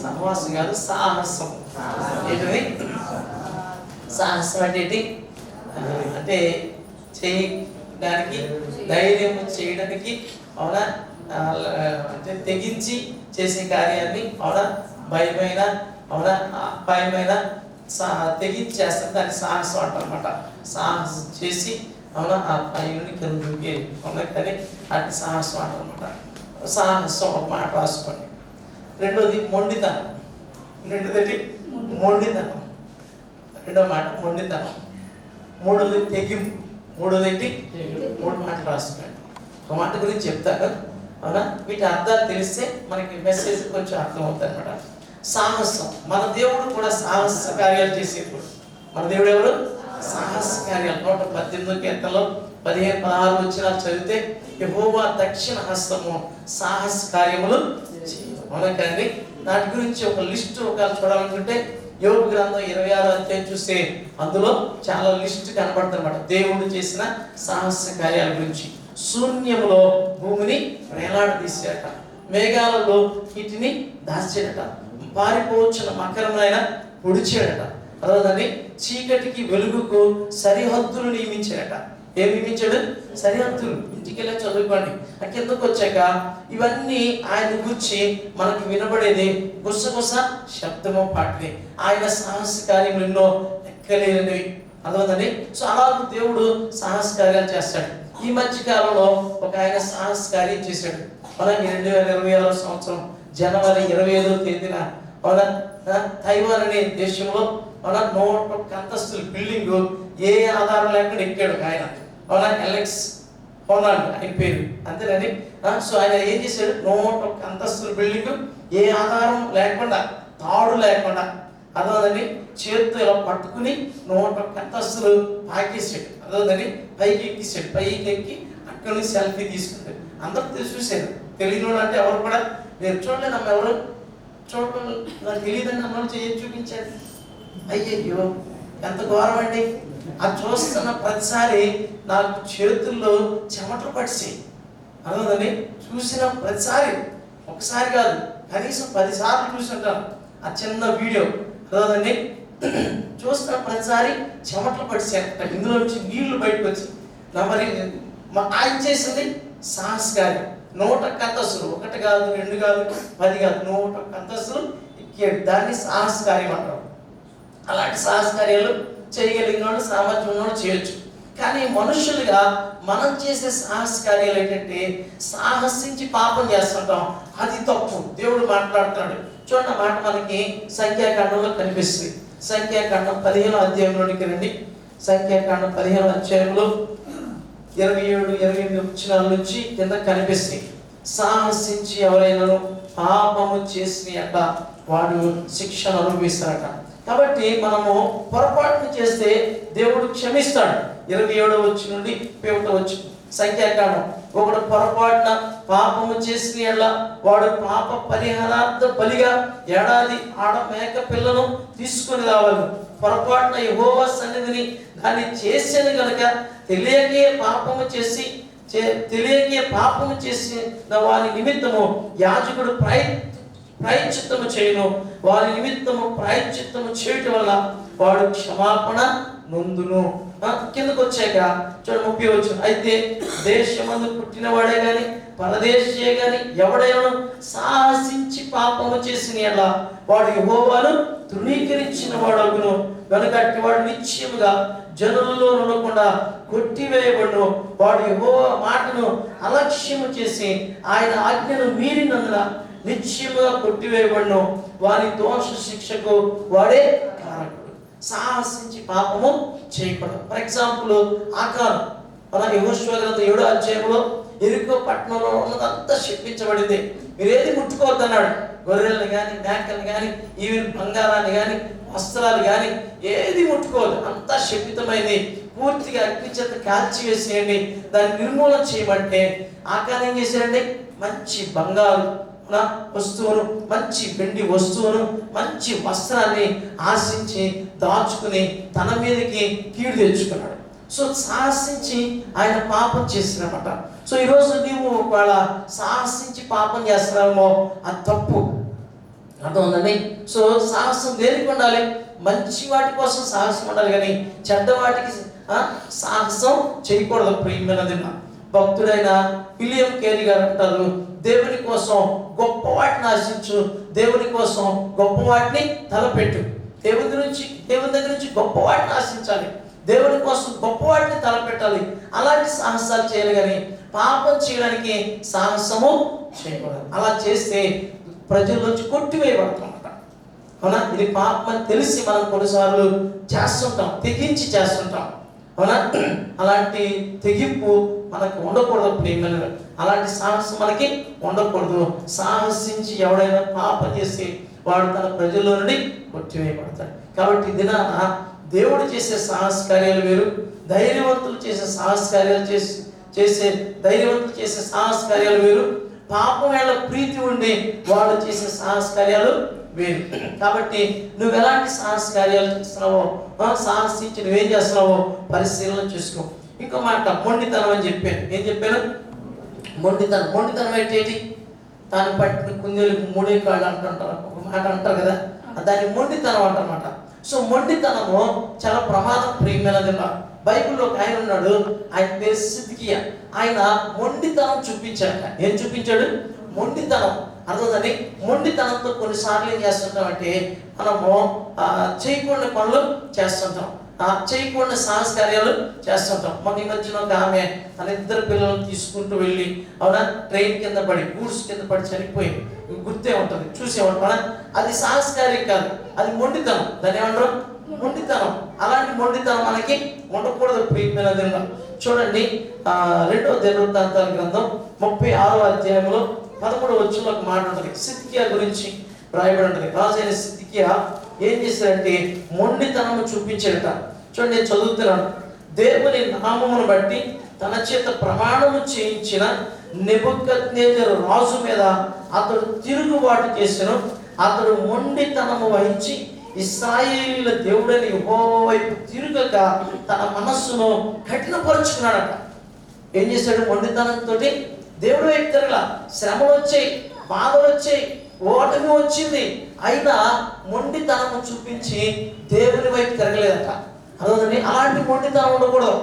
సహవాసం కాదు, సాహసం. ఏంటది సాహసం అంటే ఏంటి? అంటే చేయడానికి, ధైర్యం చేయడానికి, అవునా, అంటే తెగించి చేసే కార్యాన్ని, అవునా, భయమైన, అవునా, అపాయమైన తెగించి చేస్తారు. దాన్ని సాహసం అంటారనమాట. సాహసం చేసి, అవునా, ఆ పైని కిందకి, అవునా, కానీ అటు సాహసం అంటారనమాట. సాహసం ఒక మాట రాసుకోండి. రెండోది మొండితనం. రెండోది మొండితనం. రెండో మాట మొండితనం. మూడోది తెగింపు. మూడోది ఏంటి? మూడు మాటలు రాసుకోండి. ఒక మాట గురించి చెప్తాను, అవునా. వీటి అర్థాలు తెలిస్తే మనకి మెసేజ్ కొంచెం అర్థమవుతుంది అనమాట. సాహసం. మన దేవుడు కూడా సాహస కార్యాలు చేసేప్పుడు. మన దేవుడు ఎవరు? సాహస కార్యాలు. 118 కీర్తనలో 15-16 వచనాలు చదివితే, యెహోవా దక్షిణ హస్తము సాహస కార్యములు చేయు. అవునా కానీ దాని గురించి ఒక లిస్టు ఒకవేళ చూడాలనుకుంటే యోబు గ్రంథం 26వ అధ్యాయం చూస్తే అందులో చాలా లిస్టు కనబడుతుంది అన్నమాట. దేవుడు చేసిన సాహస కార్యాల గురించి. శూన్యములో భూమిని వేలాడదీసేట, మేఘాలలో వీటిని దాచేట, పారిపోవచ్చిన మకరమునైనా పొడిచేడట. అదోదని చీకటికి వెలుగుకు సరిహద్దులు నియమించాడట. ఏం నియమించాడు? సరిహద్దులు. ఇంటికి వెళ్ళి చదువుకోండి. ఆ కిందకు వచ్చాక ఇవన్నీ ఆయన గురించి మనకు వినబడేది గుసగుస శబ్దము పాటలే. ఆయన సాహస కార్యములు ఎన్నో లెక్కలేనివి. అదోదని సో అలాగే దేవుడు సాహస కార్యాలు చేస్తాడు. ఈ మధ్య కాలంలో ఒక ఆయన సాహస కార్యం చేశాడు. అలాగే 2026వ సంవత్సరం జనవరి 25వ తేదీన, అవునా, తైవాన్ అనే దేశంలో, అవునా, 101 అంతస్తుల బిల్డింగ్ ఏ ఆధారం లేకుండా ఎక్కాడు ఆయన. అవునా, ఎలెక్స్ హోనాల్డ్ ఆయన పేరు, అంతేనండి. సో ఆయన ఏం చేశాడు? 101 అంతస్తుల బిల్డింగ్ ఏ ఆధారం లేకుండా, తాడు లేకుండా, అదోదని చేతితో ఇలా పట్టుకుని 101 అంతస్తులు పాకేసాడు. అదోదని పైకి ఎక్కిస్తాడు. పైకి ఎక్కి అక్కడి నుంచి సెల్ఫీ తీసుకుంటాడు. అందరూ చూశారు. తెలియని అంటే ఎవరు కూడా మీరు చూడలేదు. అమ్మ ఎవరు చూడలేదు, నాకు తెలియదని అమ్మలు చేసి చూపించాడు. అయ్యయ్యో ఎంత ఘోరం అండి. అది చూస్తున్న ప్రతిసారి నాకు చేతుల్లో చెమటలు పడిసాయి. అదోదని చూసిన ప్రతిసారి, ఒకసారి కాదు కనీసం 10 సార్లు చూసి ఉంటాను ఆ చిన్న వీడియో. అదోదండి చూస్తున్న ప్రతిసారి చెమటలు పడిసాయి. ఇందులో నుంచి నీళ్లు బయటకు వచ్చి మరి ఆయన చేసింది సాహస కార్యం. 101 అంతస్తులు, 1 కాదు, 2 కాదు, 10 కాదు, 101 అంతస్తులు ఎక్కాడు. దాన్ని సాహస కార్యం అంటారు. అలాంటి సాహస కార్యాలు చేయగలిగిన వాడు, సామర్థ్యం ఉన్నవాడు చేయొచ్చు. కానీ మనుషులుగా మనం చేసే సాహస కార్యాలు ఏంటంటే సాహసించి పాపం చేస్తుంటాం. అది తప్పు. దేవుడు మాట్లాడుతున్నాడు. చూడండి, మాట మనకి సంఖ్యాకాండంలో కనిపిస్తుంది. సంఖ్యాకాండం 15వ అధ్యాయంలోనికి రండి. సంఖ్యాకాండం 15వ అధ్యాయంలో 27-28 వచనాల నుంచి కింద కనిపిస్తుంది. సాహసించి ఎవరైనా పాపము చేసినట వాడు శిక్షను అనుభవిస్తాడట. కాబట్టి మనము పొరపాటును చేస్తే దేవుడు క్షమిస్తాడు. 27వ వచనం నుండి 31వ వచనం సంఖ్యాకాండం. ఒకడు పొరపాటున పాపము చేసిన వాడు పాప పరిహారార్థ బలిగా ఏడాది ఆడ మేక పిల్లను తీసుకుని రావాలి. పొరపాటున యెహోవా సన్నిధిని దాన్ని చేసేది కనుక తెలియకే పాపము చేసిన వారి నిమిత్తము యాజకుడు ప్రాయశ్చిత్తము చేయను. వారి నిమిత్తము ప్రాయశ్చిత్తము చేయటం వల్ల వాడు క్షమాపణ నొందును. కిందకు వచ్చాక చూడండి 30వ వచనం. అయితే దేశమందు పుట్టినవాడే గాని పరదేశీయే గాని ఎవడైనా సాహసించి పాపము చేసిన వాడు యెహోవాను తృణీకరించిన వాడగును. కనుక వాడు నిశ్చయముగా జనులలో ఉండకుండా కొట్టివేయబడును. వాడు యెహోవా మాటను అలక్ష్యము చేసి ఆయన ఆజ్ఞను మీరినందున నిశ్చయముగా కొట్టివేయబడును. వారి దోష శిక్షకు వాడే కారకుడు. సాహసించి పాపము చేయకూడదు. ఫర్ ఎగ్జాంపుల్ ఆకారం, మన యెహోషువ గ్రంథం 7వ అధ్యాయంలో యెరికో పట్టణంలో ఉన్నదంతా శపించబడింది. మీరు ఏది ముట్టుకోవద్దన్నాడు. గొర్రెలను కానీ, మేకలను కానీ, ఈవెన్ బంగారాన్ని కానీ, వస్త్రాలు కానీ ఏది ముట్టుకోవద్దు. అంతా శపితమైంది. పూర్తిగా అగ్ని చేత కాల్చివేసేయండి, దాన్ని నిర్మూలన చేయమంటే ఆకారం ఏం చేశాడండి? మంచి బంగారు వస్తువును, మంచి వెండి వస్తువును, మంచి వస్త్రాన్ని ఆశించి దాచుకుని తన మీదకి కీడు తెచ్చుకున్నాడు. సో సాహసించి ఆయన పాపం చేసినమాట. సో ఈరోజు నీవు ఒకవేళ సాహసించి పాపం చేస్తున్నావేమో, అది తప్పు. అర్థం ఉందండి. సో సాహసం దేనికి ఉండాలి? మంచి వాటి కోసం సాహసం ఉండాలి, కానీ చెడ్డ వాటికి సాహసం చేయకూడదు. ప్రియమైనది భక్తుడైన విలియం కేరీ గారు అంటారు, దేవుని కోసం గొప్ప వాటిని ఆశించు, దేవుని కోసం గొప్ప వాటిని తలపెట్టు. దేవుని దగ్గర నుంచి గొప్ప వాటిని ఆశించాలి, దేవుని కోసం గొప్ప వాటిని తలపెట్టాలి. అలాంటి సాహసాలు చేయాలి, కానీ పాపం చేయడానికి సాహసము చేయకూడదు. అలా చేస్తే ప్రజల నుంచి కొట్టివేయబడతామట. అవునా? ఇది పాపం అని తెలిసి మనం కొన్నిసార్లు చేస్తుంటాం, తెగించి చేస్తుంటాం. అవునా? అలాంటి తెగింపు మనకు ఉండకూడదు ప్రియమైన. అలాంటి సాహసం మనకి ఉండకూడదు. సాహసించి ఎవడైనా పాపం చేసి వాడు తన ప్రజల్లో నుండి కొట్టివేయబడతాడు. కాబట్టి దినాన దేవుడు చేసే సాహస కార్యాలు వేరు, ధైర్యవంతులు చేసే సాహస కార్యాలు ధైర్యవంతులు చేసే సాహస కార్యాలు వేరు, పాపం వేళ ప్రీతి ఉండి వాడు చేసే సాహస కార్యాలు వేరు. కాబట్టి నువ్వు ఎలాంటి సాహస కార్యాలు చేస్తున్నావో, సాహసించి నువ్వేం చేస్తున్నావో పరిశీలన చేసుకో. ఇంకో మాట, మొండితనం అని చెప్పాను. ఏం చెప్పాను? మొండితనం ఏంటి? దాన్ని పట్టిన కుందేలు మూడే కాళ్ళు అంటుంటారు, ఒక మాట అంటారు కదా, దాన్ని మొండితనం అంటారన్నమాట. సో మొండితనము చాలా ప్రమాదం ప్రియమైనది. బైబిల్లో ఒక ఆయన ఉన్నాడు, ఆయన పేరు సిద్కియా. ఆయన మొండితనం చూపించాడు. ఏం చూపించాడు? మొండితనం. అర్థండి, మొండితనంతో కొన్నిసార్లు ఏం చేస్తుంటామంటే మనము చేయకూడని పనులు చేస్తుంటాం, చేయకూడని సాహస కార్యాలు చేస్తుంటాం. మన ఈ మధ్యన ఒక ఆమె తన 2 పిల్లలను తీసుకుంటూ వెళ్ళి, అవునా, ట్రైన్ కింద పడి, గూడ్స్ కింద పడి చనిపోయింది. గుర్తే ఉంటుంది, చూసే ఉంటాం. అది సాహస కార్యం కాదు, అది మొండితనం. దాన్ని ఏమంటారు? మొండితనం. అలాంటి మొండితనం మనకి ఉండకూడదు ప్రియమైన దినం. చూడండి, 2వ దినవృత్తాంతాల గ్రంథం 36వ అధ్యాయంలో 13వ వచనంలో ఒక మాట ఉంటుంది. సిద్కియా గురించి రాయబడి ఉంటుంది. రాజైన సిద్కియా ఏం చేశాడంటే మొండితనము చూపించాడట. చూడండి, నేను చదువుతున్నాను. దేవుని నామమును బట్టి తన చేత ప్రమాణము చేయించిన నెబుకద్నెజరు రాజు మీద అతడు తిరుగుబాటు చేసెను. అతడు మొండితనము వహించి ఇశ్రాయేలీయుల దేవుడని యెహోవా వైపు తిరుగక తన మనస్సును కఠినపరుచుకున్నాడట. ఏం చేశాడు? మొండితనంతో దేవుడి వైపు తిరగల. శ్రమలు వచ్చాయి, బాధలు వచ్చాయి, ఓటమి వచ్చింది, అయినా మొండితనము చూపించి దేవుని వైపు తిరగలేదట. అదొకటి. అలాంటి మొండితనం ఉండకూడదు.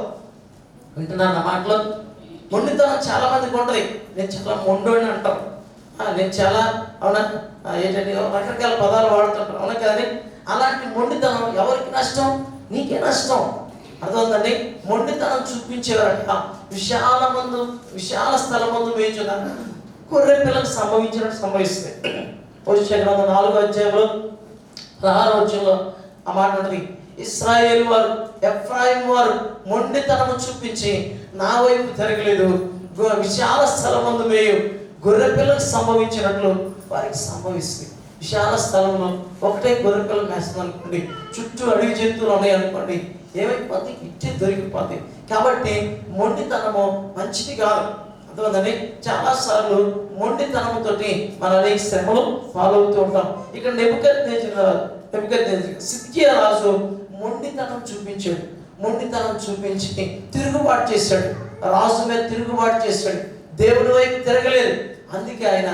వింటున్నాను నా మాటలో? మొండితనం చాలా మందికి ఉంటుంది. నేను చాలా మొండోని అంటారు, నేను చాలా, అవునా, ఏంటంటే రకరకాల పదాలు వాడుతుంటారు, అవునా కదండి? అలాంటి మొండితనం ఎవరికి నష్టం? నీకే నష్టం. అర్థమవుతుందండి? మొండితనం చూపించేవారట విశాల స్థలం ముందు వేయించున్నారు. గొర్రె పిల్లలకు సంభవించినట్టు సంభవిస్తుంది. హోషేయ గ్రంథం 4వ అధ్యాయంలో 16వ వచనంలో ఆ మాట ఉంటుంది. ఇశ్రాయేలు వారు, ఎఫ్రాయిం వారు మొండితనము చూపించి నా వైపు తిరగలేదు, విశాల స్థలం ముందు వేయు గొర్రె పిల్లలకు సంభవించినట్లు వారికి సంభవిస్తుంది. విశాల స్థలంలో ఒకటే గొర్రె పిల్లలు మేస్తుంది అనుకోండి, చుట్టూ అడవి జంతువులు ఉన్నాయి అనుకోండి, ఏమైపోతుంది? ఇట్టే దొరికిపోతుంది. కాబట్టి మొండితనము మంచిది కాదు. అర్థమవుతుందని చాలాసార్లు మొండితనంతో మనం అనేక శ్రమలు పాలవుతూ ఉంటాం. ఇక్కడ నెబుకద్నెజరు సిద్కియా రాజు మొండితనం చూపించాడు. మొండితనం చూపించి తిరుగుబాటు చేశాడు, రాజు మీద తిరుగుబాటు చేశాడు, దేవుని వైపు తిరగలేదు. అందుకే ఆయన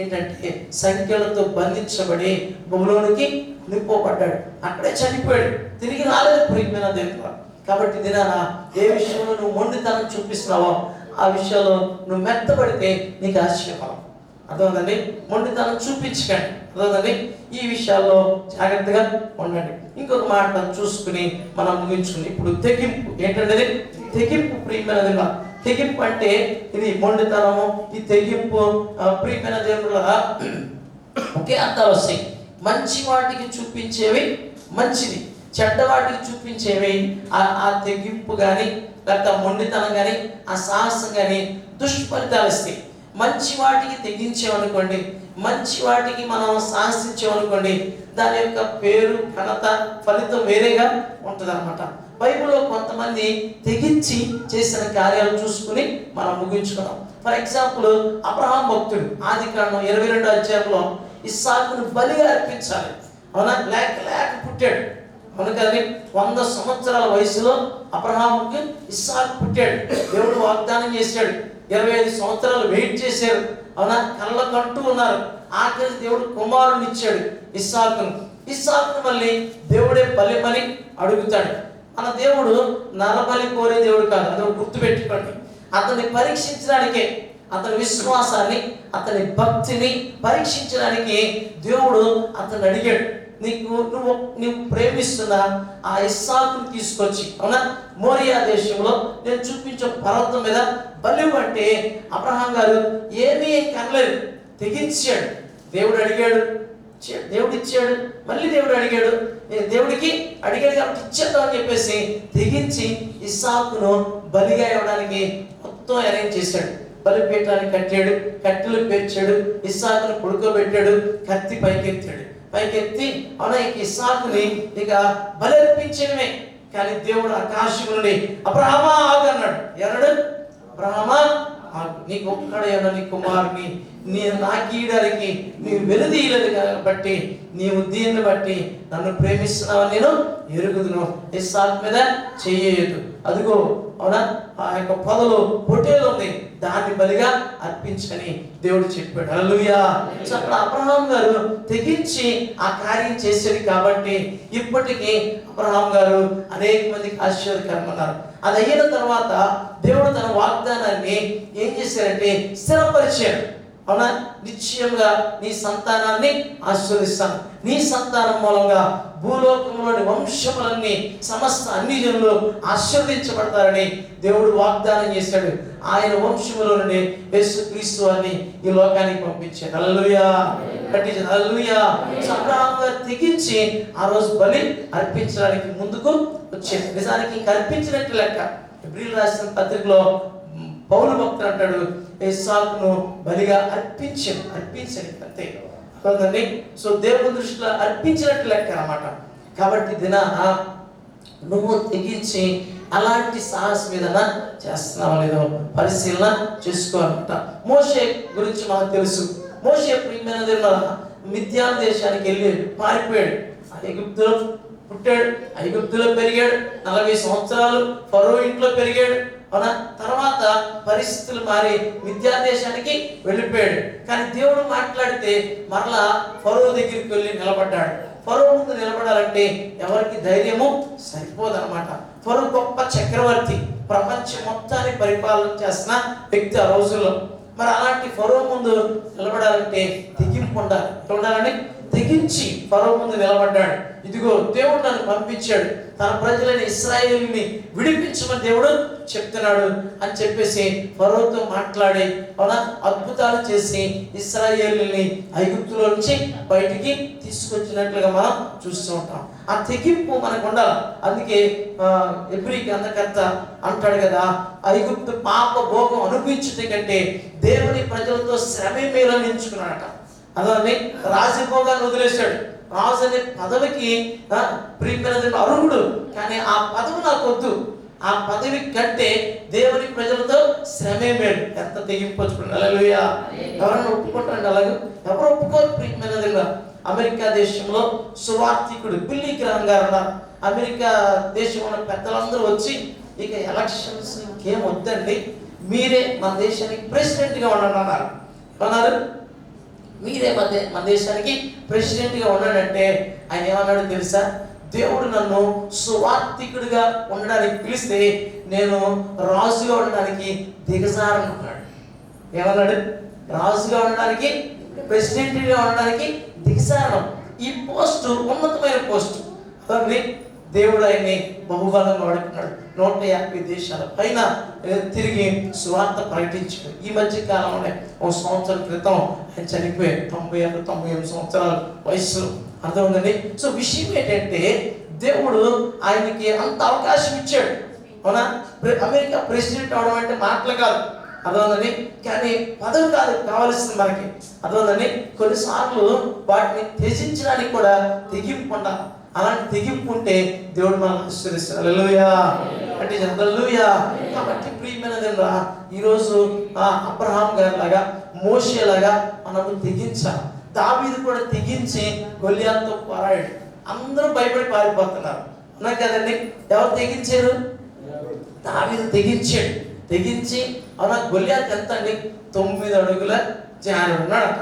ఏంటంటే సంఖ్యలతో బంధించబడి బబులోనికి నింపబడ్డాడు. అక్కడే చనిపోయాడు, తిరిగి రాలేదు ప్రియమైన దేవుడు. కాబట్టి దినాన ఏ విషయంలో నువ్వు మొండితనం చూపిస్తున్నావో ఆ విషయంలో నువ్వు మెత్తబడితే నీకు ఆశ్చర్యపడం. అర్థమవుతుందండి? మొండితనం చూపించకండి. అర్థమవుతుందండి? ఈ విషయాల్లో జాగ్రత్తగా ఉండండి. ఇంకొక మాట చూసుకుని మనం ముగించుకుని ఇప్పుడు తెగింపు ఏంటంటే తెగింపు ప్రియమైన తెగింపు అంటే ఇది మొండితనము, ఈ తెగింపు ప్రియమైన దేవుళ్ళ ఒకే అర్థాలు వస్తాయి. మంచి వాటికి చూపించేవి మంచిది, చెడ్డ వాటికి చూపించేవి ఆ తెగింపు కానీ లేకపోతే మొండితనం కానీ ఆ సాహసం కానీ దుష్ఫలితాలు ఇస్తాయి. మంచి వాటికి తెగించామనుకోండి, మంచి వాటికి మనం సాహసించామనుకోండి, దాని యొక్క పేరు ఘనత ఫలితం వేరేగా ఉంటుంది అన్నమాట. బైబిల్లో కొంతమంది తెగించి చేసిన కార్యాలు చూసుకుని మనం ముగించుకున్నాం. ఫర్ ఎగ్జాంపుల్ అబ్రహాం భక్తుడు ఆదికాండం 22వ అధ్యాయంలో ఇస్సాకును బలిగా అర్పించాలి. అవునా? లేక పుట్టాడు. అవును కదండి? 100 సంవత్సరాల వయసులో అబ్రహాముకి ఇస్సాకు పుట్టాడు. దేవుడు వాగ్దానం చేశాడు, 25 సంవత్సరాలు వెయిట్ చేశారు. అవునా, కళ్ళ కంటూ ఉన్నారు. ఆఖరి దేవుడు కుమారుని ఇచ్చాడు, ఇస్సాకును మళ్ళీ దేవుడే బలిమని అడుగుతాడు. మన దేవుడు నరబలి కోరే దేవుడు కాదు, అది గుర్తుపెట్టుకోండి. అతన్ని పరీక్షించడానికే, అతని విశ్వాసాన్ని, అతని భక్తిని పరీక్షించడానికి దేవుడు అతను అడిగాడు, నువ్వు ప్రేమిస్తున్న ఆ ఇస్సాకును తీసుకొచ్చి, అవునా, మోరియా దేశంలో నేను చూపించే పర్వతం మీద బలి అంటే అబ్రహాం గారు ఏమీ కనలేదు, తెగించాడు. దేవుడు అడిగాడు, దేవుడు ఇచ్చాడు. మళ్ళీ దేవుడు అడిగాడు, దేవుడికి అడిగాడు కాబట్టి ఇచ్చేద్దాం అని చెప్పేసి తెగించి ఇస్సాకును బలిగా ఇవ్వడానికి మొత్తం అరేంజ్ చేశాడు. బలిపీఠాన్ని కట్టాడు, కట్టెలు పేర్చాడు, ఇస్సాకును పడుకోబెట్టాడు, కత్తి పైకెత్తి అవునా ఇస్సాకుని ఇక బలి అర్పించడమే. కానీ దేవుడు ఆకాశం నుండి అబ్రహామా ఆగు అన్నాడు. ఎవరు? అబ్రహామా ఆగు, నీకు ఒక్కడైనా నీ కుమారుని నాకు ఇయ్యడానికి నీవు వెనుదీయలేదు కాబట్టి, నీవు దీన్ని బట్టి నన్ను ప్రేమిస్తున్నావని నేను ఎరుగుదును, ఇస్సాకు మీద చెయ్యదు. అదిగో అవునా ఆ యొక్క పొదలో పొట్టేలు ఉంది, దాన్ని బలిగా అర్పించని దేవుడు చెప్పాడు. హల్లెలూయా. సో అక్కడ అబ్రహాం గారు తెగించి ఆ కార్యం చేశాడు కాబట్టి ఇప్పటికీ అబ్రహాం గారు అనేక మందికి ఆశీర్వాదకరంగా ఉన్నారు. అది అయిన తర్వాత దేవుడు తన వాగ్దానాన్ని ఏం చేశారంటే స్థిరపరిచాడు. అవునా, నిశ్చయంగా నీ సంతానాన్ని ఆశీర్వదిస్తాను, నీ సంతానం మూలంగా భూలోకంలోని వంశములన్నీ సమస్త అన్ని జనులు ఆశీర్వదించబడతారని దేవుడు వాగ్దానం చేశాడు. ఆయన వంశములో నుండి యేసుక్రీస్తు వారిని ఈ లోకానికి పంపించాడు. హల్లెలూయా, హల్లెలూయా. అబ్రహాం గారు తెగించి ఆ రోజు బలి అర్పించడానికి ముందుకు వచ్చాడు. నిజానికి ఇంక అర్పించినట్టు లెక్క. ఎబ్రీయులు రాసిన పత్రికలో పౌలు భక్తుడు అంటాడు, ఇస్సాకును బలిగా అర్పించాడు అంతే కదండి. సో దేవుని దృష్టిలో అర్పించినట్టు లెక్క అన్నమాట. కాబట్టి దినాన నువ్వు తెగించి అలాంటి సాహసం ఏదైనా చేస్తున్నావో లేదో పరిశీలన చేసుకోవాలంట. మోషే గురించి మనకు తెలుసు. మోషే ప్రియమైన మిద్యాన్ దేశానికి వెళ్ళి పారిపోయాడు. ఐగుప్తులో పుట్టాడు, ఐగుప్తులో పెరిగాడు, 40 సంవత్సరాలు ఫరో ఇంట్లో పెరిగాడు. అవునా, తర్వాత పరిస్థితులు మారి మిద్యాదేశానికి వెళ్ళిపోయాడు. కానీ దేవుడు మాట్లాడితే మరలా ఫరో దగ్గరికి వెళ్ళి నిలబడ్డాడు. ఫరో ముందు నిలబడాలంటే ఎవరికి ధైర్యము సరిపోదన్నమాట. ఫరో గొప్ప చక్రవర్తి, ప్రపంచం మొత్తాన్ని పరిపాలన చేస్తున్న వ్యక్తి ఆ రోజుల్లో. మరి అలాంటి ఫరో ముందు నిలబడాలంటే తెగింపు ఉండాలని తెగించి ఫరో ముందు నిలబడ్డాడు. ఇదిగో దేవుడు నన్ను పంపించాడు, తన ప్రజలైన ఇశ్రాయేలుని విడిపించమని దేవుడు చెప్తున్నాడు అని చెప్పేసి ఫరోతో మాట్లాడి అవునా అద్భుతాలు చేసి ఇశ్రాయేలుని ఐగుప్తులో నుంచి బయటికి తీసుకొచ్చినట్లుగా మనం చూస్తూ ఉంటాం. ఆ తెగింపు మనకు ఉండాలి. అందుకే ఎబ్రీ గ్రంథకర్త అంటాడు కదా, ఐగుప్తు పాప భోగం అనుభవించుట కంటే దేవుని ప్రజలతో శ్రమే మేలని ఎంచుకున్నాడట. అదే రాజభోగాన్ని వదిలేశాడు. రాజు అనే పదవికి ప్రియమైన అర్హుడు, కానీ ఆ పదవి నాకు వద్దు, ఆ పదవి కంటే దేవుని ప్రజలతో శ్రమే మేలు. ఎంత తెగింపొచ్చుకోండి. హల్లెలూయా. ఎవరైనా ఒప్పుకుంటారండి? అలాగే ఎవరు ఒప్పుకోరు ప్రియమైన. అమెరికా దేశంలో సువార్థికుడు బిల్లీ గ్రహం గారు ఉన్నారు. అమెరికా దేశంలో ఉన్న పెద్దలందరూ వచ్చి ఇక ఎలక్షన్స్ ఇంకేం వద్దండి, మీరే మన దేశానికి ప్రెసిడెంట్గా ఉండండి అన్నారు. మీరే మన దేశానికి ప్రెసిడెంట్గా ఉన్నాడంటే ఆయన ఏమన్నాడు తెలుసా? దేవుడు నన్ను సువార్థికుడిగా ఉండడానికి పిలిస్తే నేను రాజుగా ఉండడానికి దిగజారనుకున్నాడు. ఏమన్నాడు? రాజుగా ఉండడానికి, ప్రెసిడెంట్గా ఉండడానికి దిగజారణం. ఈ పోస్టు ఉన్నతమైన పోస్టు. అదే దేవుడు ఆయన్ని బహుబలంగా వాడుకున్నాడు. 150 దేశాల పైన తిరిగి సువార్త ప్రకటించాడు. ఈ మధ్య కాలంలోనే 1 సంవత్సరం క్రితం ఆయన చనిపోయాడు. 98 సంవత్సరాల వయస్సులో. అర్థమైందండి. సో విషయం ఏంటంటే దేవుడు ఆయనకి అంత అవకాశం ఇచ్చాడు. అవునా, అమెరికా ప్రెసిడెంట్ అవడం అంటే మాటలు కాదు. అర్థమైందండి. కానీ పదవి కాదు కావాల్సింది మనకి. అర్థమైందండి. కొన్నిసార్లు వాటిని త్యజించడానికి కూడా తెగింపు ఉండాలి. అలాంటి తెగింపు ఉంటే దేవుడు మనం ఆశీర్వదిస్తాడు. హల్లెలూయా అంటే హల్లెలూయా. కాబట్టి ప్రియమైనదిరా, ఈరోజు అబ్రహాం గారి లాగా, మోషే లాగా మనము తెగించాలి. దావీదు కూడా తెగించి గొల్లియాతుతో పోరాడాడు. అందరూ భయపడి పారిపోతున్నారు. అన్నా కదండి. ఎవరు తెగించారు? దావీదు తెగించాడు. తెగించి అవునా గొల్లియాతు ఎంత అండి 9 అడుగుల జానుడు ఉన్నాడట.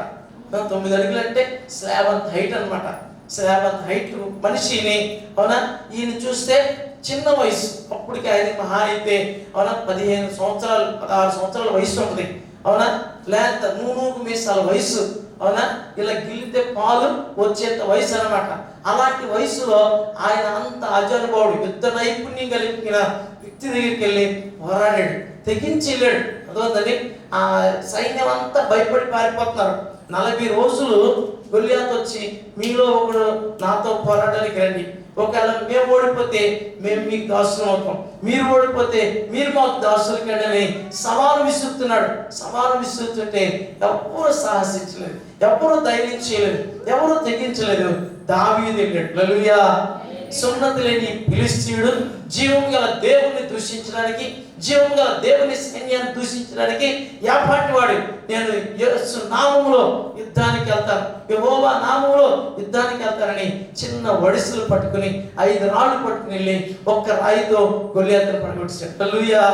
9 అడుగులు అంటే స్లాబ్ అంత హైట్ అనమాట. స్లాబ్ అంత హైట్ మనిషిని అవునా ఈయన చూస్తే చిన్న వయసు, అప్పటికి ఆయన మహా అయితే అవునా 15 సంవత్సరాలు 16 సంవత్సరాల వయసు ఉంటుంది అవునా, లేక నూనూకు మీసాల వయసు అవునా, ఇలా గిల్లితే పాలు వచ్చేంత వయసు అనమాట. అలాంటి వయసులో ఆయన అంత అజానుభావుడు, యుద్ధ నైపుణ్యం కలిగిన వ్యక్తి దగ్గరికి వెళ్ళి పోరాడాడు, తెగించి వెళ్ళాడు. అదోందని ఆ సైన్యం అంతా భయపడి పారిపోతున్నారు. 40 రోజులు గొల్లియాతు వచ్చి మీలో ఒకడు నాతో పోరాటానికి రండి, ఒకవేళ మేము ఓడిపోతే మేము మీకు దాసులం అవుతాం, మీరు ఓడిపోతే మీరు మాకు దాసులు కండి అని సవాలు విసురుతున్నాడు. సవాలు విసురుతుంటే ఎవరు సాహసించలేదు, ఎవరు ధైర్యం చేయలేదు, ఎవరు తెగించలేదు. దావీదు వెళ్ళాడు. హల్లెలూయా. సున్నతి లేని ఫిలిష్తీయుడు జీవం గల దేవుణ్ణి దూషించడానికి, జీవం గల దేవుని సైన్యాన్ని దూషించడానికి వాడు నేను యేసు నామములో యుద్ధానికి వెళ్తాను, యెహోవా నామములో యుద్ధానికి వెళ్తానని చిన్న వడిసెలు పట్టుకుని 5 రాళ్ళు పట్టుకుని వెళ్ళి ఒక్క రాయితో గొల్లియాతును పడగొట్టాడు. హల్లెలూయా.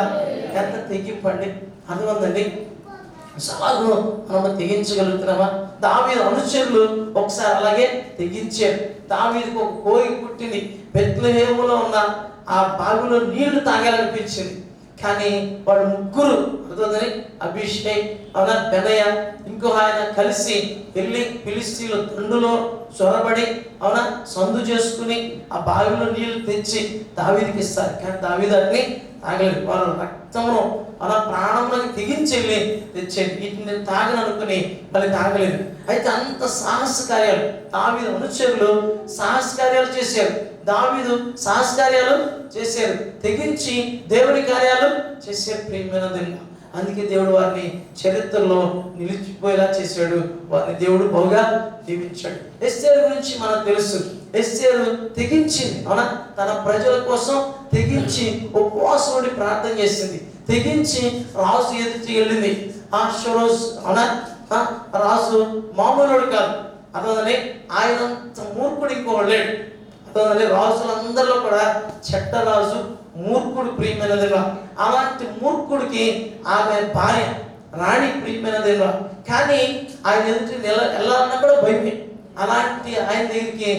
ఎంత తెగింపండి, అర్థమందండి. సవాలు మనం తెగించగలుగుతున్నామా? దావీదు అనుచరులు ఒకసారి అలాగే తెగించారు. దావీదుకు ఒక కోరిక పుట్టింది, బెత్లెహేములో ఉన్న ఆ బావిలో నీళ్లు తాగాలనిపించింది. కానీ వాళ్ళు ముగ్గురు అర్థమని అభిషేక్ అవునా బెనయ ఇంకో ఆయన కలిసి వెళ్ళి ఫిలిష్తీయుల దండులో చొరబడి అవునా సందు చేసుకుని ఆ బావిలో నీళ్లు తెచ్చి దావీదుకి ఇస్తారు. కానీ దావీదు అట్ని తాగలేదు. వారు రక్తమును అలా ప్రాణంలోకి తెగించెళ్ళి తెచ్చేది. వీటిని నేను తాగను అనుకుని మళ్ళీ తాగలేదు. అయితే అంత సాహస కార్యాలు దావీదు అనుచరులు సాహస కార్యాలు చేశారు. దావీదు సాహస కార్యాలు చేశారు, తెగించి దేవుని కార్యాలు చేశారు. ప్రియమైన దేవుడు, అందుకే దేవుడు వారిని చరిత్రలో నిలిచిపోయేలా చేశాడు. వారిని దేవుడు బహుగా దీవించాడు. ఎస్తేరు గురించి మనకు తెలుసు. ఎస్తేరు తెగించింది అవునా, తన ప్రజల కోసం తెగించి ఉపవాసం ఉండి ప్రార్థన చేసింది, తెగించి రాజు ఎదుటి వెళ్ళింది. ఆషరోజ్ అవునా, రాజు మామూలుడు కాదు. అతని ఆయనంత మూర్ఖుడు ఇంకోడు లేడు. అతని రాజులందరిలో కూడా చెడ్డ రాజు, మూర్ఖుడు. ప్రియమైనదిగా అలాంటి మూర్ఖుడికి ఆమె భార్య రాణి ప్రియమైనదిగా, కానీ ఆయన ఎదుటి వెళ్ళాలన్నా కూడా భయమే. అలాంటి ఆయన దగ్గరికి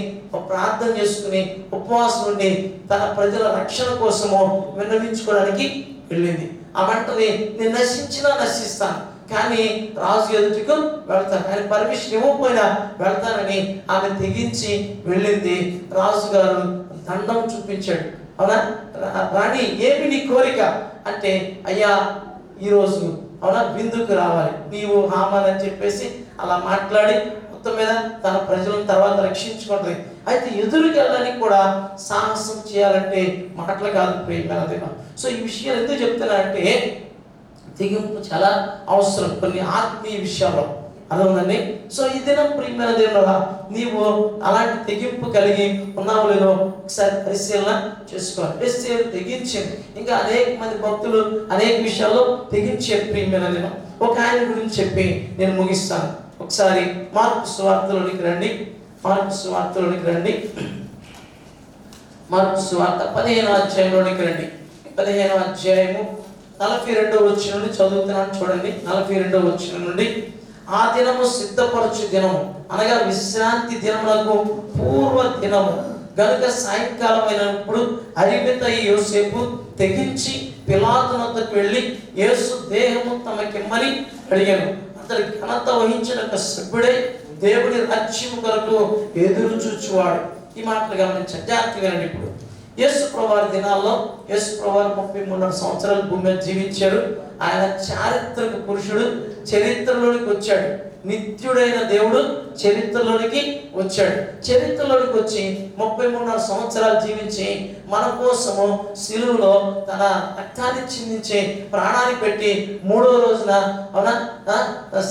ప్రార్థన చేసుకుని ఉపవాసం ఉండి తన ప్రజల రక్షణ కోసము విన్నవించుకోవడానికి వెళ్ళింది. ఆమంటది నేను నశించినా నశిస్తాను, కానీ రాజు ఎదుటికు వెళ్తాను, ఆయన పర్మిషన్ ఇవ్వకపోయినా వెళ్తానని ఆమె తెగించి వెళ్ళింది. రాజుగారు దండం చూపించాడు. అవునా, రాణి ఏమి నీ కోరిక అంటే, అయ్యా ఈరోజు అవునా విందుకు రావాలి నీవు హామాన్ అని చెప్పేసి అలా మాట్లాడి మొత్తం మీద తన ప్రజలను తర్వాత రక్షించుకుంటుంది. అయితే ఎదురుకి వెళ్ళడానికి కూడా సాహసం చేయాలంటే మాటలు కాదు ప్రియమైన దేవుడు. సో ఈ విషయాలు ఎందుకు చెప్తున్నా అంటే తెగింపు చాలా అవసరం కొన్ని ఆత్మీయ విషయాల్లో, అర్థమైందండి. సో ఈ దినం ప్రియమైన దేవుడా నీవు అలాంటి తెగింపు కలిగి ఉన్నావు లేదో ఒకసారి పరిశీలన చేసుకోవాలి. ఎస్తేరు తెగించింది. ఇంకా అనేక మంది భక్తులు అనేక విషయాల్లో తెగించారు ప్రియమైన దేవుడు. ఒక ఆయన గురించి చెప్పి నేను ముగిస్తాను. ఒకసారి మార్కు సువార్తలోనికి రండి. మార్కు సువార్తలోనికి రండి. మార్కు సువార్త 15వ అధ్యాయంలోనికి రండి. 15వ అధ్యాయము 42వ వచనం నుండి చదువుతున్నాను చూడండి. 42వ వచనం నుండి, ఆ దినము సిద్ధపరచు దినము అనగా విశ్రాంతి దినములకు పూర్వ దినము గనుక సాయంకాలం అయినప్పుడు అరిమిత యోసేపు తెగించి పిలాతు వద్దకు వెళ్ళి యేసు దేహము తమకిమ్మని అడిగాను. అతడు ఘనత వహించిన ఒక సభ్యుడే దేవుని రాజ్యము కొరకు ఎదురు చూచువాడు. ఈ మాటలు గమనించండి, జాగ్రత్తగా వినండి. ఇప్పుడు యేసు ప్రభువారి దినాల్లో యేసు ప్రభువారు 33 సంవత్సరాలు భూమి మీద జీవించాడు. ఆయన చారిత్రక పురుషుడు, చరిత్రలోనికి వచ్చాడు. నిత్యుడైన దేవుడు చరిత్రలోనికి వచ్చాడు. చరిత్రలోనికి వచ్చి 33 సంవత్సరాలు జీవించి మన కోసము సిలువలో తన రక్తాన్ని చిందించి ప్రాణాన్ని పెట్టి 3వ రోజున అవునా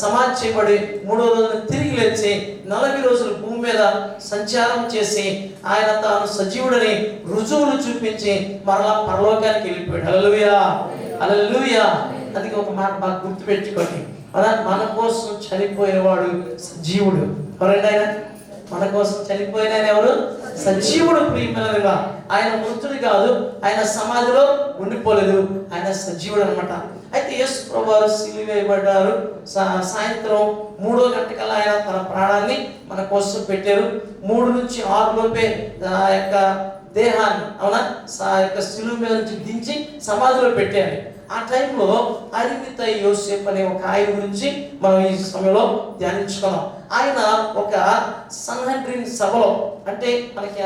సమాధి చేయబడి 3వ రోజున తిరిగి లేచి 40 రోజులు భూమి మీద సంచారం చేసి ఆయన తాను సజీవుడని రుజువులు చూపించి మరలా పరలోకానికి వెళ్ళిపోయాడు. హల్లెలూయా, హల్లెలూయా. అందుకే ఒక మాట బాగా గుర్తుపెట్టుకోండి, మన కోసం చనిపోయిన వాడు సజీవుడు. ఎవరండి ఆయన? మన కోసం చనిపోయిన ఆయన ఎవరు? సజీవుడు. ప్రియమైన ఆయన మృతుడు కాదు, ఆయన సమాధిలో ఉండిపోలేదు, ఆయన సజీవుడు అనమాట. అయితే యేసు ప్రభువారు సిలువ వేయబడ్డారు. సాయంత్రం 3 గంటకల్లా ఆయన తన ప్రాణాన్ని మన కోసం పెట్టారు. 3 నుంచి 6 లోపే ఆ యొక్క దేహాన్ని ఆ యొక్క సిలువ మీద నుంచి దించి సమాధిలో పెట్టారు. ఆ టైంలో అరిమితై యోసేపు అనే ఒక ఆయన గురించి మనం ఈ సమయంలో ధ్యానించుకున్నాం. ఆయన ఒక సన్హెడ్రిన్ సభలో, అంటే మనకి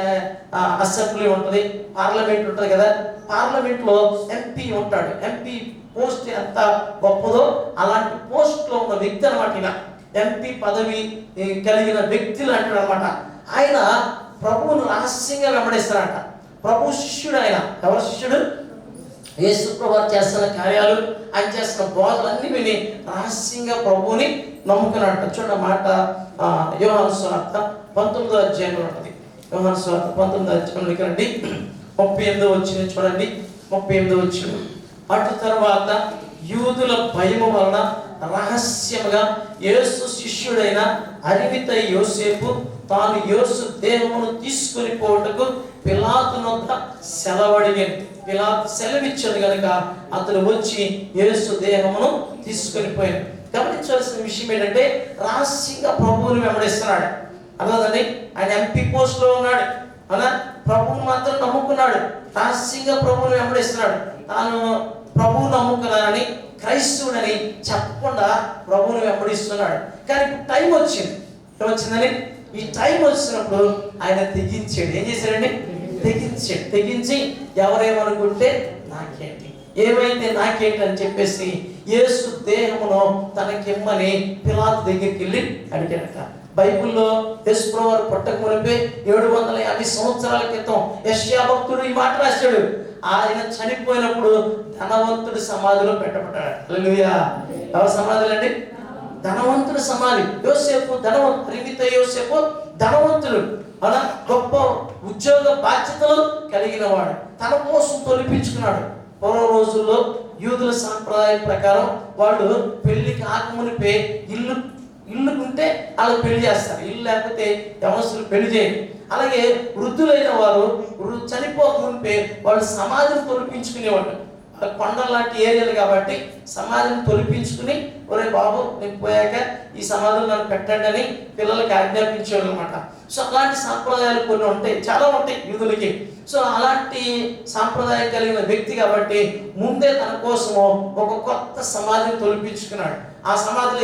అసెంబ్లీ ఉంటుంది, పార్లమెంట్ ఉంటుంది కదా, పార్లమెంట్లో ఎంపీ ఉంటాడు. ఎంపీ పోస్ట్ ఎంత గొప్పదో అలాంటి పోస్ట్లో ఉన్న వ్యక్తి అనమాట. ఈయన ఎంపీ పదవి కలిగిన వ్యక్తి లాంటిది అనమాట. ఆయన ప్రభువును రహస్యంగా వెంబడిస్తారట. ప్రభు శిష్యుడు ఆయన. ఎవరు శిష్యుడు? యేసు ప్రభువు చేస్తున్న కార్యాలు, ఆయన చేస్తున్న బోధలన్నీ విని రహస్యంగా ప్రభువుని నమ్ముకున్నాడు. చూడండి మాట యోహాను సువార్త 19వ అధ్యాయంలో ఉంటుంది. యోహాను సువార్త 19వ అధ్యాయంలోకి రండి. 38వ వచనం చూడండి. 38వ వచనం. అటు తర్వాత యూదుల భయము వలన రహస్యముగా యేసు శిష్యుడైన అరిమితై యోసేపు తాను యేసు దేహమును తీసుకొని పోవటకు పిలాతు నొద్ద సెలవడిగాను. పిలాతు సెలవిచ్చాడు కనుక అతను వచ్చి యేసు దేహమును తీసుకొని పోయాడు. గమనించాల్సిన విషయం ఏంటంటే రహస్యంగా ప్రభువుని వెంబడిస్తున్నాడు. అర్థండి, ఆయన ఎంపీ పోస్ట్ లో ఉన్నాడు, అవునా? ప్రభువుని మాత్రం నమ్ముకున్నాడు, రహస్యంగా ప్రభువుని వెంబడిస్తున్నాడు. తాను ప్రభువు నమ్ముకున్నానని, క్రైస్తవుడని చెప్పకుండా ప్రభువుని వెంబడిస్తున్నాడు. కానీ ఇప్పుడు టైం వచ్చింది. ఏమొచ్చిందని? ఈ టైం వచ్చినప్పుడు ఆయన తెగించాడు. ఏం చేశాడండి? తెగించాడు. తెగించి ఎవరేమనుకుంటే నాకేంటి, ఏమైతే నాకేంటి అని చెప్పేసి యేసు దేహమును తనకిమ్మని పిలాతు దగ్గరికి వెళ్ళి అడిగాడట. బైబిల్లో యేసు ప్రభువు పుట్టక మునిపే 750 సంవత్సరాల క్రితం యెషయా భక్తుడు ఈ మాట రాశాడు. ఆయన చనిపోయినప్పుడు ధనవంతుడి సమాధిలో పెట్టబడ్డాడు. హల్లెలూయా. ఎవరి సమాధులు అండి? ధనవంతుడి సమాధి. యోసేపు ధనవంతుడు. అరిమితై యోసేపు ధనవంతుడు, అలా గొప్ప ఉద్యోగ బాధ్యతలు కలిగిన వాడు. తన కోసం తొలిపించుకున్నాడు. పూర్వ రోజుల్లో యూదుల సాంప్రదాయం ప్రకారం వాళ్ళు పెళ్లి కాకమునిపే ఇల్లుకుంటే వాళ్ళు పెళ్లి చేస్తారు, ఇల్లు లేకపోతే యవనస్తులు పెళ్లి చేయరు. అలాగే వృద్ధులైన వారు చనిపోకమునిపే వాళ్ళు సమాధిని తొలిపించుకునేవాళ్ళు. కొండల లాంటి ఏరియాలు కాబట్టి సమాధిని తొలిపించుకుని, ఒరే బాబు నేను పోయాక ఈ సమాధులు నన్ను పెట్టండి అని పిల్లలకి ఆజ్ఞాపించేవాళ్ళు అనమాట. సో అలాంటి సాంప్రదాయాలు కొన్ని ఉంటాయి, చాలా ఉంటాయి యూదులకి. సో అలాంటి సాంప్రదాయం కలిగిన వ్యక్తి కాబట్టి ముందే తన కోసము ఒక కొత్త సమాధిని తొలిపించుకున్నాడు. ఆ సమాధిలో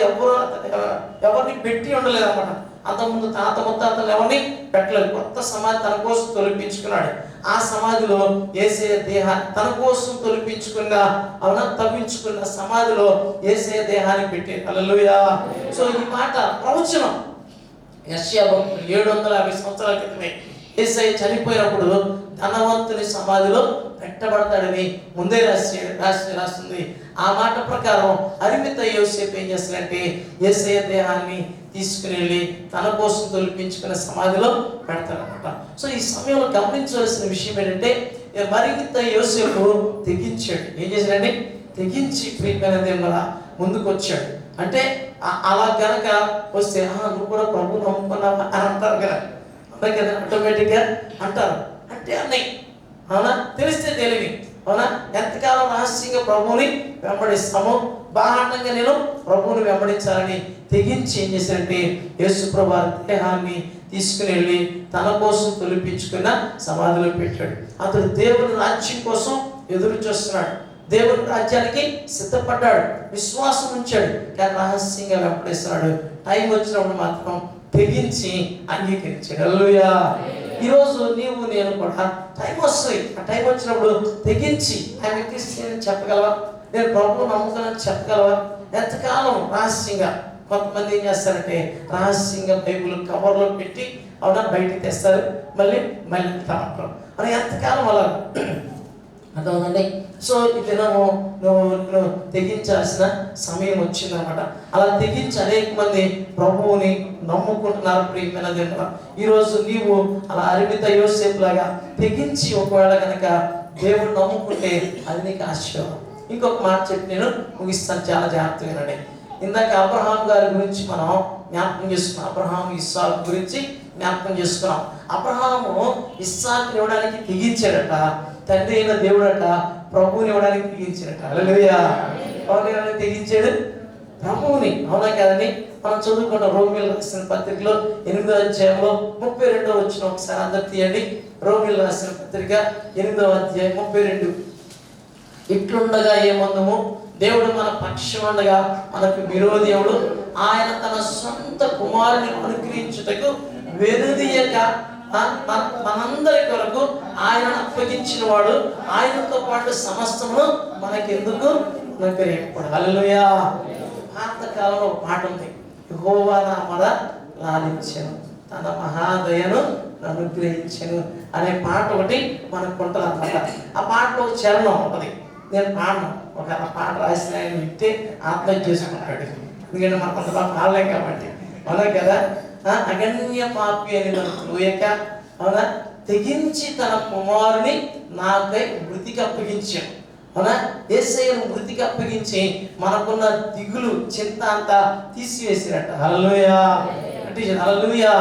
ఎవరిని పెట్టి ఉండలేదు అనమాట. అంతకుముందు తాత ముత్తాతలు ఎవరిని పెట్టలేదు. కొత్త సమాధి తన కోసం తొలిపించుకున్నాడు. ఆ సమాధిలో యేసయ్య దేహాన్ని తన కోసం తొలిపించుకున్న తవ్వించుకున్న సమాధిలో యేసయ్య దేహాన్ని పెట్టి. హల్లెలూయా. సో ఈ మాట ప్రవచనం. యెషయా 750 సంవత్సరాల క్రితమే యేసయ్య చనిపోయినప్పుడు ధనవంతుని సమాధిలో పెట్టబడతాడని ముందే రాస్తుంది. ఆ మాట ప్రకారం అరిమితై యోసేపు ఏం చేస్తాడంటే యేసయ్య దేహాన్ని తీసుకుని వెళ్ళి తన కోసం తొలిపించుకున్న సమాధిలో పెడతాడనమాట. సో ఈ సమయంలో గమనించవలసిన విషయం ఏంటంటే అరిమితై యోసేపు తెగించాడు. ఏం చేశాడండి? తెగించి ప్రియమైన దేవుళ్ళ ముందుకు వచ్చాడు. అంటే అలా గనక వస్తే నువ్వు కూడా ప్రభు నమ్ముకున్నావా అని అంటారు కదా, అంతే కదా, ఆటోమేటిక్గా అంటారు. అంటే అన్నయ్య, అవునా? తెలిస్తే తెలివి, అవునా? ఎంతకాలం రహస్యంగా ప్రభువుని వెంబడిస్తామో బాహాటంగా నేను ప్రభువుని వెంబడించాలని తెగించి ఏం చేశారంటే యేసు ప్రభువు దేహాన్ని తీసుకుని వెళ్ళి తన కోసం తొలిపించుకున్న సమాధిలో పెట్టాడు. అతడు దేవుని రాజ్యం కోసం ఎదురు చూస్తున్నాడు, దేవుని రాజ్యానికి సిద్ధపడ్డాడు, విశ్వాసం ఉంచాడు. కానీ రహస్యంగా వెంబడిస్తున్నాడు. టైం వచ్చినప్పుడు మాత్రం తెగించి అంగీకరించాడు. హల్లెలూయా. ఈరోజు నీవు నేను కూడా టైం వస్తుంది. ఆ టైం వచ్చినప్పుడు తెగించి ఆయన క్రిస్టియన్ చెప్పగలవా, నేను ప్రభువు నమ్ముతానని చెప్పగలవా? ఎంతకాలం రహస్యంగా? కొంతమంది ఏం చేస్తారంటే రహస్యంగా బైబిల్ కవర్లో పెట్టి బయటికి తెస్తారు, మళ్ళీ అంటారు. అని ఎంతకాలం అలా అర్థమవునండి. సో ఈ దినము నువ్వు తెగించాల్సిన సమయం వచ్చిందనమాట. అలా తెగించి అనేక మంది ప్రభువుని నమ్ముకుంటున్నారు. ప్రియమైన దేవుడా, ఈరోజు నీవు అలా అరిమితై యోసేపు లాగా తెగించి ఒకవేళ కనుక దేవుడు నమ్ముకుంటే అది నీకు ఆశీర్వాదం. ఇంకొక మాట చెప్పి నేను ముగిస్తాను, చాలా జాగ్రత్తగా వినండి. ఇందాక అబ్రహాం గారి గురించి మనం జ్ఞాపకం చేసుకున్నాం. అబ్రహాం ఇస్సాకు గురించి జ్ఞాపకం చేసుకున్నాం. అబ్రహాము ఇస్సాకుని ఇవ్వడానికి తెగించాడట, తండ్రి అయిన దేవుడట ప్రభువుని ఇవ్వడానికి తెగించాడట. హల్లెలూయా. ఎవరిని తెగించాడు? ప్రభువుని. అవునా కదండి? మనం చదువుకున్న రోమీయులకు రాసిన పత్రికలో 8వ అధ్యాయంలో 32వ వచనం ఒకసారి అందరు తీయండి. రోమీయులకు రాసిన పత్రిక 8వ అధ్యాయం 32. ఇట్లుండగా ఏమందము, దేవుడు మన పక్షం ఉండగా మనకు విరోధి ఎవడు? ఆయన తన సొంత కుమారుని అనుగ్రహించుటకు వెనుదీయక మనందరి కొరకు ఆయనను అప్పగించిన వాడు, ఆయనతో పాటు సమస్తమును మనకెందుకు అనుగ్రహింపడు. హల్లెలూయా. పాతకాలంలో ఒక పాట ఉంది, యెహోవా నా మొర లాలించెను, తన మహాదయను అనుగ్రహించెను అనే పాట ఒకటి మనకు ఉంటుంది అన్నమాట. ఆ పాటలో ఒక చరణం ఉంటుంది, నేను పాడను. ఒక పాట రాసిన ఆయన వింటే ఆత్మహత్య చేసుకుంటాడు, ఎందుకంటే మనం కొంత పాడలేం కాబట్టి. అవునా కదా? అగణ్య పాపి అని మనం చూయక, అవునా, తెగించి తన కుమారుని నాకై మృతికి అప్పగించాను. అవునా, యేసయ్యను మృతికి అప్పగించి మనకున్న దిగులు చింత అంతా తీసివేసినట్ట. హల్లెలూయా. హల్లెలూయా.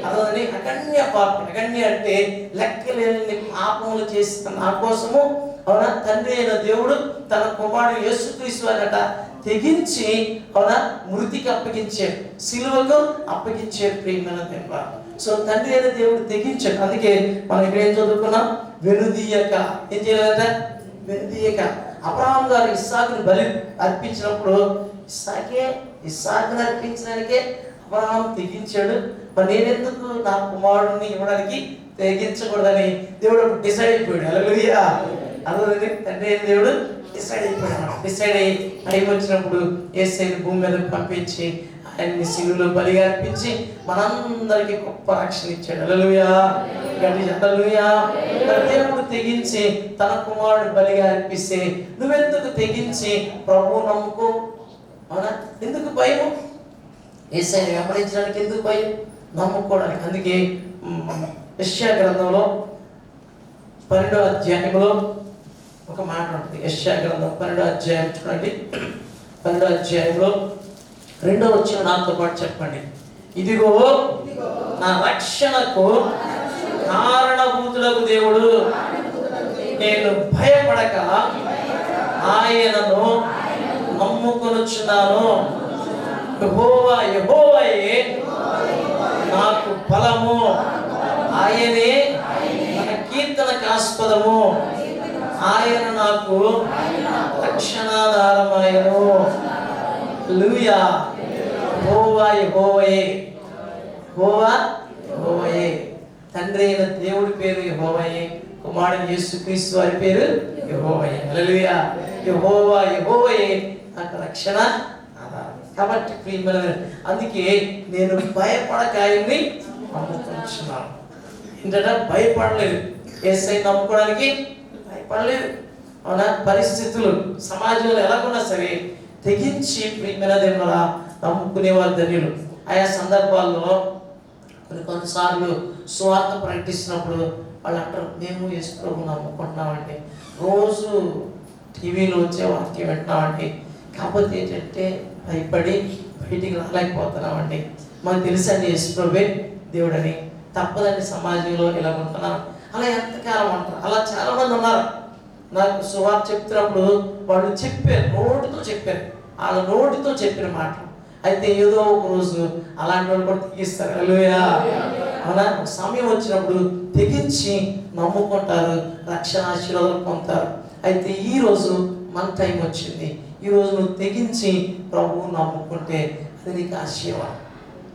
అదని అగణ్య పాపి. అగణ్య అంటే లెక్కలేని పాపములు చేసిన నా కోసము, అవునా, తండ్రి అయిన దేవుడు తన కుమారుడు యేసుక్రీస్తు అన్నట తెగించి, అవునా, మృతికి అప్పగించాడు, సిలువకు అప్పగించాడు. ప్రియమైన దేవుడా, సో తండ్రి అయిన దేవుడు తెగించాడు. అందుకే మనం ఇక్కడ ఏం చదువుకున్నాం? వెనుదీయక. ఏం చేయలేదట? వెనుదీయక. అబ్రహాం గారు ఇస్సాకుని బలి అర్పించినప్పుడు ఇస్సాకుని అర్పించడానికే అబ్రహాం తెగించాడు. మరి నేనెందుకు నా కుమారుడిని ఇవ్వడానికి తెగించకూడదని దేవుడు డిసైడ్ అయిపోయాడు. హల్లెలూయా. అదే తండ్రి అయిన దేవుడు డిసైడ్ అయిపోయాడు. డిసైడ్ అయి వచ్చినప్పుడు యేసయ్యను భూమి మీద పంపించి ఆయన్ని సిలువలో బలిగా అర్పించి మనందరికీ గొప్ప రక్షణ ఇచ్చాడు. హల్లెలూయా. హల్లెలూయా. దేవుడు తెగించి తన కుమారుడు బలిగా అర్పిస్తే నువ్వెందుకు తెగించి ప్రభువు నమ్ముకో? అవునా, ఎందుకు భయం? యేసయ్యను వెంబడించడానికి ఎందుకు భయం? నమ్ముకోవడానికి. అందుకే యెషయా గ్రంథంలో 12వ అధ్యాయంలో ఒక మాట ఉంటుంది. యెషయా గ్రంథం 12వ అధ్యాయం చూడండి. 12వ అధ్యాయంలో 2వ వచనం నాతో పాటు చెప్పండి. ఇదిగో నా రక్షణకు కారణభూతులకు దేవుడు, నేను భయపడక ఆయనను నమ్ముకొనుచున్నాను. యెహోవా యెహోవాయే నాకు బలము, ఆయనే మన కీర్తనకు ఆస్పదము, ఆయన నాకు రక్షణాధారమాయను. హల్లెలూయా. యెహోవా యెహోవాయే. యెహోవా యెహోవాయే. తండ్రి అయిన దేవుడి పేరు యెహోవాయే, కుమారుడు యేసుక్రీస్తు వారి పేరు యెహోవాయే. హల్లెలూయా. యెహోవా యెహోవాయే నాకు రక్షణ ఆధారం. కాబట్టి ప్రియమైన, అందుకే నేను భయపడక ఆయన్ని నమ్ముకుంటున్నాను. ఏంటంటే భయపడలేదు. యేసయ్యను నమ్ముకోవడానికి భయపడలేదు. అవునా, పరిస్థితులు సమాజంలో ఎలాగున్నా సరే తెగించి ప్రియమైన దేవుడా నమ్ముకునే వారు ధన్యులు. ఆయా సందర్భాల్లో కొన్నిసార్లు సువార్త ప్రకటిస్తున్నప్పుడు వాళ్ళు అంటారు, మేము యేసు ప్రభువుని నమ్ముకుంటున్నామండి, రోజు టీవీలో వచ్చే వాక్యం వింటున్నామండి, కాకపోతే ఏంటంటే భయపడి బయటికి రాలేకపోతున్నామండి, మాకు తెలుసండి యేసు ప్రభువే దేవుడని, తప్పదండి సమాజంలో ఇలా ఉంటున్నాం. అలా ఎంతకాలం అంటారు. అలా చాలామంది ఉన్నారు. నాకు సువార్త చెప్తున్నప్పుడు వాళ్ళు చెప్పారు, నోటితో చెప్పారు, వాళ్ళ నోటితో చెప్పిన మాటలు. అయితే ఏదో ఒక రోజు అలాంటి వాళ్ళు కూడా తెగిస్తారు. హల్లెలూయా. అవునా, సమయం వచ్చినప్పుడు తెగించి నమ్ముకుంటారు, రక్షణ ఆశీర్వాదాలు పొందుతారు. అయితే ఈరోజు మన టైం వచ్చింది. ఈరోజు నువ్వు తెగించి ప్రభువు నమ్ముకుంటే అది నీకు ఆశీర్వాదం.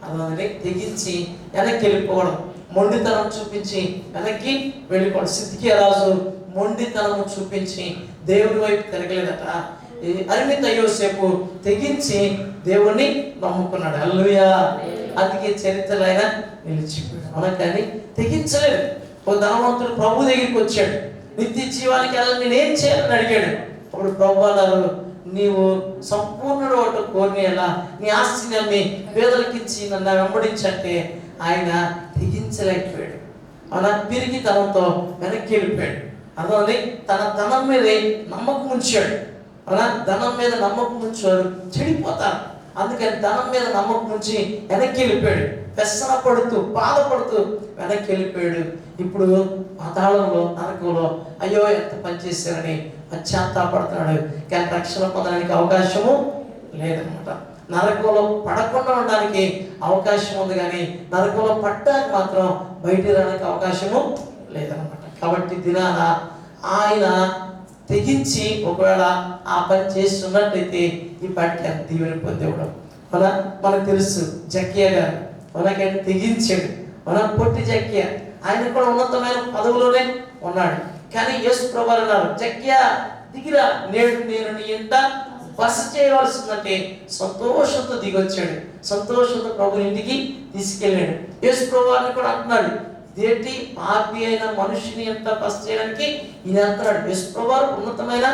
అలాగే తెగించి వెనక్కి వెళ్ళిపోవడం, మొండితనం చూపించి వెనక్కి వెళ్ళిపోవడం. సిద్కియా రాజు మొండితనము చూపించి దేవుడి వైపు తిరగలేదట. అరిమిత యోసేపు తెగించి దేవుణ్ణి నమ్ముకున్నాడు. హల్లెలూయా. అందుకే చరిత్రలో ఆయన నిలిచిపోయాడు. అవునా, కానీ తెగించలేదు. ఒక ధనవంతుడు ప్రభు దగ్గరికి వచ్చాడు, నిత్య జీవానికి నేనేం చేయాలని అడిగాడు. అప్పుడు ప్రభు అన్నారు, నీవు సంపూర్ణుడు ఒకటి కోరినేలా నీ ఆస్తిని అమ్మి పేదలకిచ్చి నన్ను వెంబడించంటే ఆయన తెగించలేకపోయాడు. అవునా, పిరిగి తనంతో వెనక్కి వెళ్ళిపోయాడు. అదే తన ధనం మీద నమ్మకం ఉంచాడు. అవునా, ధనం మీద నమ్మకం ఉంచారు చెడిపోతారు. అందుకని ధనం మీద నమ్మకం ఉంచి వెనక్కి వెళ్ళిపోయాడు. వ్యసన పడుతూ బాధపడుతూ వెనక్కి వెళ్ళిపోయాడు. ఇప్పుడు పాతాళంలో నరకంలో అయ్యో ఎంత పనిచేశారని పశ్చాత్తాపడుతున్నాడు. కానీ రక్షణ పొందడానికి అవకాశము లేదనమాట. నరకంలో పడకుండా ఉండడానికి అవకాశం ఉంది, కానీ నరకంలో పడ్డానికి మాత్రం బయటికి రావడానికి అవకాశము లేదనమాట. కాబట్టి దినాన ఆయన తెగించి ఒకవేళ ఆ పని చేస్తున్నట్టయితే ఈ పాటికి అంత దీవెన పొందేవాడు. మనకు తెలుసు జక్కియా గారు మనకైనా తెగించాడు. పొట్టి జక్కియా ఆయన కూడా ఉన్నతమైన పదవిలోనే ఉన్నాడు. కానీ యేసు ప్రభువు అన్నారు, జక్కియా దిగిరా, నేడు నేను నీ ఇంట బస చేయవలసిందంటే సంతోషంతో దిగొచ్చాడు. సంతోషంతో ప్రభు ఇంటికి తీసుకెళ్ళాడు. యేసు ప్రభువు కూడా అంటున్నాడు, ఇదేంటి పాపి అయిన మనుషుని ఎంత బస చేయడానికి ఈయన అంటున్నాడు. యేసు ప్రభువు ఉన్నతమైన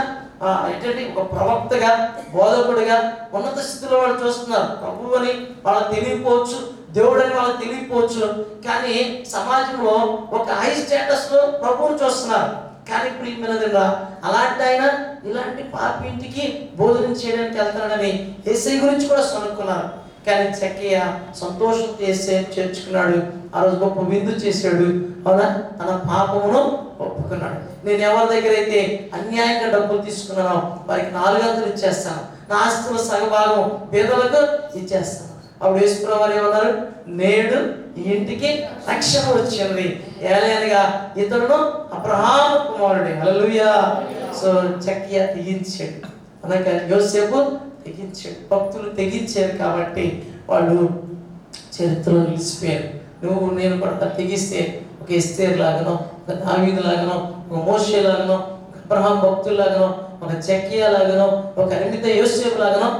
ఏంటంటే ఒక ప్రవక్తగా, బోధకుడిగా ఉన్నత స్థితిలో వాళ్ళు చూస్తున్నారు. ప్రభు అని వాళ్ళకి తెలియకపోవచ్చు, దేవుడు అని వాళ్ళకి తెలియకపోవచ్చు, కానీ సమాజంలో ఒక హై స్టేటస్ లో ప్రభువుని చూస్తున్నారు. కానీ ప్రియమైనదిగా అలాంటి ఆయన ఇలాంటి పాపి ఇంటికి భోజనం చేయడానికి వెళ్తాడని యేసయ్య గురించి కూడా సనుక్కున్నారు. కానీ జక్కయ్య సంతోషంతో యేసయ్య చేర్చుకున్నాడు. ఆ రోజు గొప్ప విందు చేశాడు. అవునా, తన పాపమును ఒప్పుకున్నాడు. నేను ఎవరి దగ్గర అయితే అన్యాయంగా డబ్బులు తీసుకున్నానో వారికి 4 వంతులు ఇచ్చేస్తాను, నా ఆస్తుల సగభాగం పేదలకు ఇచ్చేస్తాను. అప్పుడు యేసు ప్రభువు ఏమన్నారు, నేడు ఈ ఇంటికి రక్షణ వచ్చింది, ఏలైనగా ఇతడును అబ్రహాము కుమారుడే. హల్లెలూయా. సో జక్కయ్య తెగించాడు, అనగా యోసేపు తెగించాడు, భక్తులు తెగించారు కాబట్టి వాళ్ళు చరిత్రలో నిలిచిపోయారు. నువ్వు నేను కూడా తెగిస్తే ఒక ఎస్తేర్ లాగానో, ఒక దావీదు లాగానో, ఒక మోషే లాగానో, ఒక అబ్రహాం భక్తులాగానో, ఒక జక్కయ్య లాగానో, ఒక అరిమిత యోసేపు లాగానో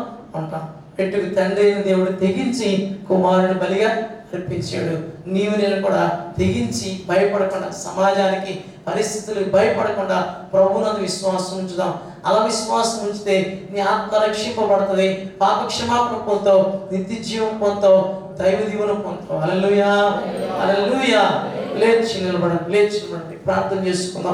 ఉంటాం. పెట్టుకు తండ్రి అయిన దేవుడు తెగించి కుమారుని బలిగా అర్పించాడు. నీవు నేను కూడా తెగించి భయపడకుండా, సమాజానికి పరిస్థితులకు భయపడకుండా ప్రభువునందు విశ్వాసం ఉంచుదాం. అలా విశ్వాసం ఉంచితే నీ ఆత్మ రక్షింపబడుతుంది, పాప క్షమాపణ పొందుతావు, నిత్య జీవం పొందుతావు, దైవ దీవెన పొందుతావు. హల్లెలూయా, హల్లెలూయా. లేచి నిలబడండి, ప్రార్థన చేసుకుందాం.